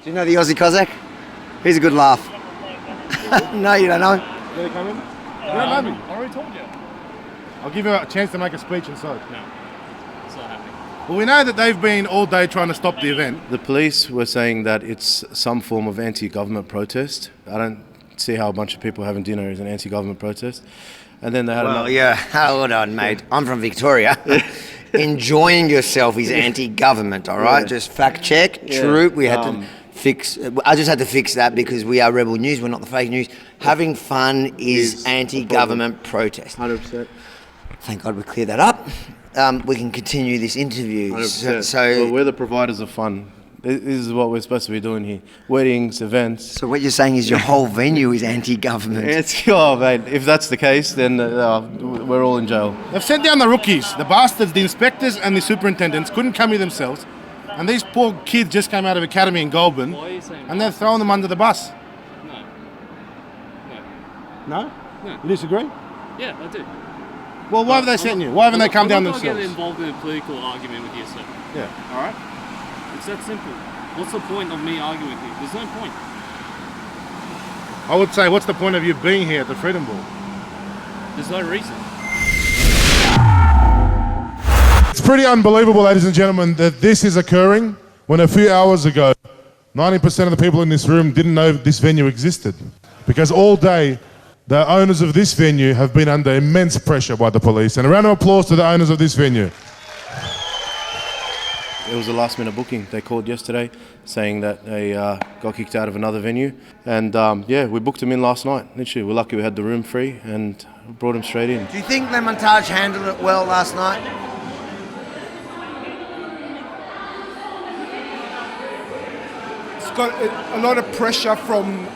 Do you know the Aussie Cossack? He's a good laugh. No, you don't know him? Did he come in? You don't know me. I already told you. I'll give you a chance to make a speech and so. No, it's not happening. Well, we know that they've been all day trying to stop the event. The police were saying that it's some form of anti-government protest. I don't see how a bunch of people having dinner is an anti-government protest. And then they had Well, yeah, hold on, mate. I'm from Victoria. Enjoying yourself is anti-government, all right? Yeah. Just fact check. True, we had to fix... I just had to fix that because we are Rebel News, we're not the fake news. Having fun is anti-government protest. 100%. Thank God we cleared that up. We can continue this interview. 100%. Well, we're the providers of fun. This is what we're supposed to be doing here. Weddings, events. So what you're saying is your whole venue is anti-government. Oh, mate, if that's the case, then we're all in jail. They've sent down the rookies, the bastards, the inspectors and the superintendents couldn't come here themselves. And these poor kids just came out of academy in Goulburn. Why are you saying and they're throwing them under the bus. No. No? No. You disagree? Yeah, I do. Well, why have they sent you? Why haven't they come down I'm not themselves? get involved in a political argument with you, sir. Yeah. All right? It's that simple. What's the point of me arguing with you? There's no point. I would say, what's the point of you being here at the Freedom Ball? There's no reason. It's pretty unbelievable, ladies and gentlemen, that this is occurring when a few hours ago, 90% of the people in this room didn't know this venue existed. Because all day, the owners of this venue have been under immense pressure by the police. And a round of applause to the owners of this venue. It was a last-minute booking. They called yesterday saying that they got kicked out of another venue. And yeah, we booked them in last night. Literally, we're lucky we had the room free and brought them straight in. Do you think Lemontage handled it well last night? It's got a lot of pressure from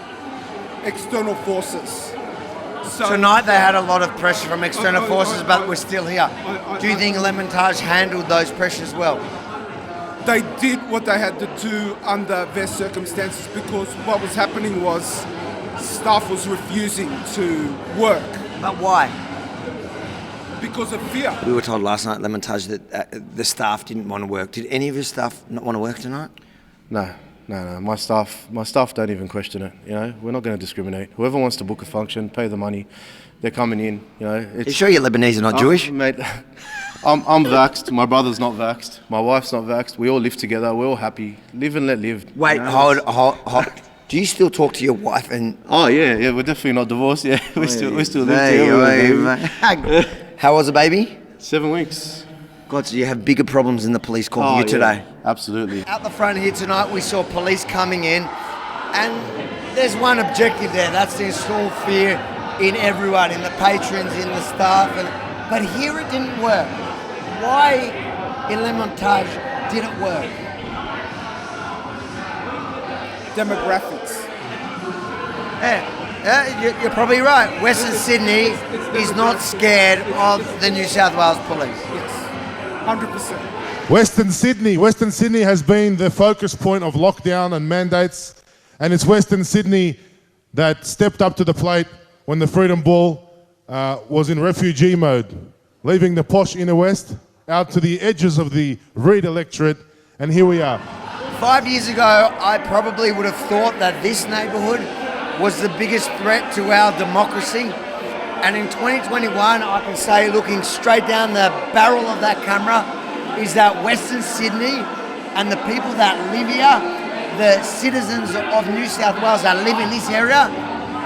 external forces. So Tonight they had a lot of pressure from external forces, but we're still here. Do you think Lemontage handled those pressures well? they did what they had to do under their circumstances, because what was happening was staff was refusing to work But why? because of fear. We were told last night at Lemontage that the staff didn't want to work. Did any of your staff not want to work tonight? No. My staff don't even question it. You know, we're not going to discriminate. Whoever wants to book a function, pay the money. They're coming in. You know, You sure you're Lebanese and not Jewish? Mate, I'm vaxxed. My brother's not vaxxed. My wife's not vaxxed. We all live together. We're all happy. Live and let live. Wait, You know? hold. Do you still talk to your wife and? Oh yeah. We're definitely not divorced. Yeah, we still live Hey, together. hey. How was the baby? 7 weeks. God, so you have bigger problems than the police calling you today. Yeah, absolutely. Out the front here tonight, we saw police coming in, and there's one objective there. That's to install fear in everyone, in the patrons, in the staff. But here it didn't work. Why in Lemontage did it work? Demographics. Yeah, you're probably right. Western Sydney is not scared of the New South Wales police. Yes, 100%. Western Sydney has been the focus point of lockdown and mandates, and it's Western Sydney that stepped up to the plate when the Freedom Ball was in refugee mode, leaving the posh inner west out to the edges of the Reid electorate, and here we are. 5 years ago, I probably would have thought that this neighbourhood was the biggest threat to our democracy. And in 2021, I can say, looking straight down the barrel of that camera, is that Western Sydney and the people that live here, the citizens of New South Wales that live in this area,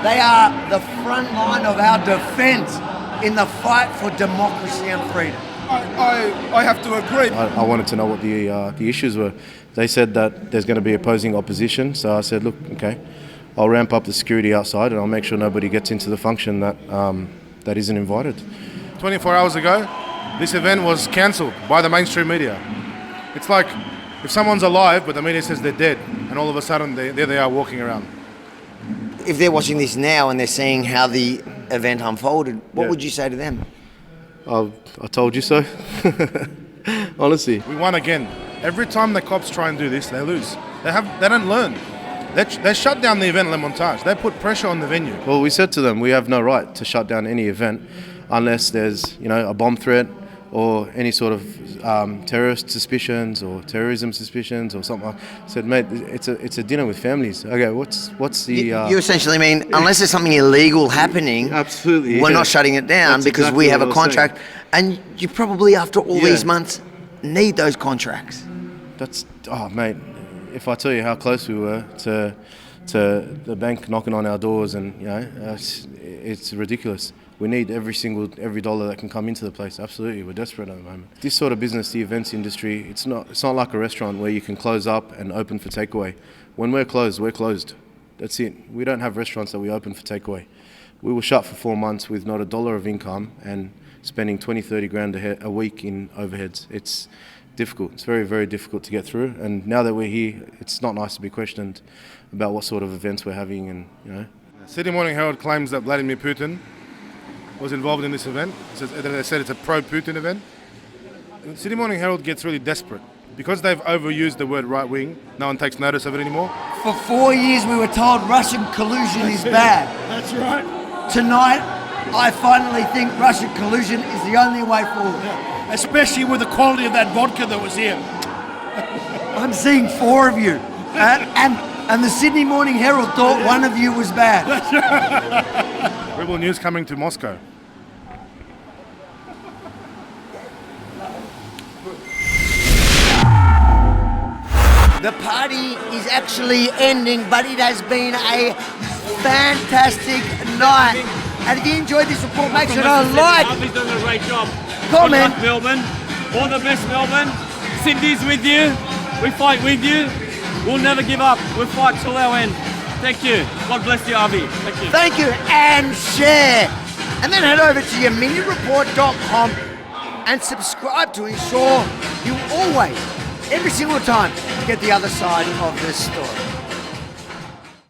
they are the front line of our defence in the fight for democracy and freedom. I have to agree. I wanted to know what the issues were. They said that there's going to be opposing opposition, so I said, look, okay, I'll ramp up the security outside and I'll make sure nobody gets into the function that isn't invited. 24 hours ago, this event was cancelled by the mainstream media. It's like if someone's alive but the media says they're dead, and all of a sudden there they are walking around. If they're watching this now and they're seeing how the event unfolded, what would you say to them? I told you so. Honestly. We won again. Every time the cops try and do this, they lose. They don't learn. They shut down the event Lemontage. They put pressure on the venue. Well, we said to them, we have no right to shut down any event unless there's, a bomb threat or any sort of terrorist suspicions or terrorism suspicions or something. I said, mate, it's a dinner with families. Okay, what's the? You essentially mean unless there's something illegal happening, Absolutely, we're yeah. not shutting it down That's because exactly we have what a I was contract, and you probably after all Yeah. these months need those contracts. That's mate. If I tell you how close we were to the bank knocking on our doors, and it's ridiculous. We need every dollar that can come into the place. Absolutely, we're desperate at the moment. This sort of business, the events industry, it's not like a restaurant where you can close up and open for takeaway. When we're closed, we're closed. That's it. We don't have restaurants that we open for takeaway. We were shut for 4 months with not a dollar of income and spending 20-30 grand a week in overheads. It's difficult. It's very, very difficult to get through. And now that we're here, it's not nice to be questioned about what sort of events we're having. And Sydney Morning Herald claims that Vladimir Putin was involved in this event. They said it's a pro-Putin event. The Sydney Morning Herald gets really desperate. Because they've overused the word right wing, no one takes notice of it anymore. For 4 years, we were told Russian collusion is bad. That's right. Tonight, I finally think Russian collusion is the only way forward. Especially with the quality of that vodka that was here. I'm seeing 4 of you, and the Sydney Morning Herald thought one of you was bad. Rebel News coming to Moscow. The party is actually ending, but it has been a fantastic night. And if you enjoyed this report, make sure to like, Avi's doing a great job. comment. Good luck, Melbourne. All the best, Melbourne. Sydney's with you. We fight with you. We'll never give up. We'll fight till our end. Thank you. God bless you, Avi. Thank you. Thank you, and share. And then head over to YeminiReport.com and subscribe to ensure you always, every single time, get the other side of this story.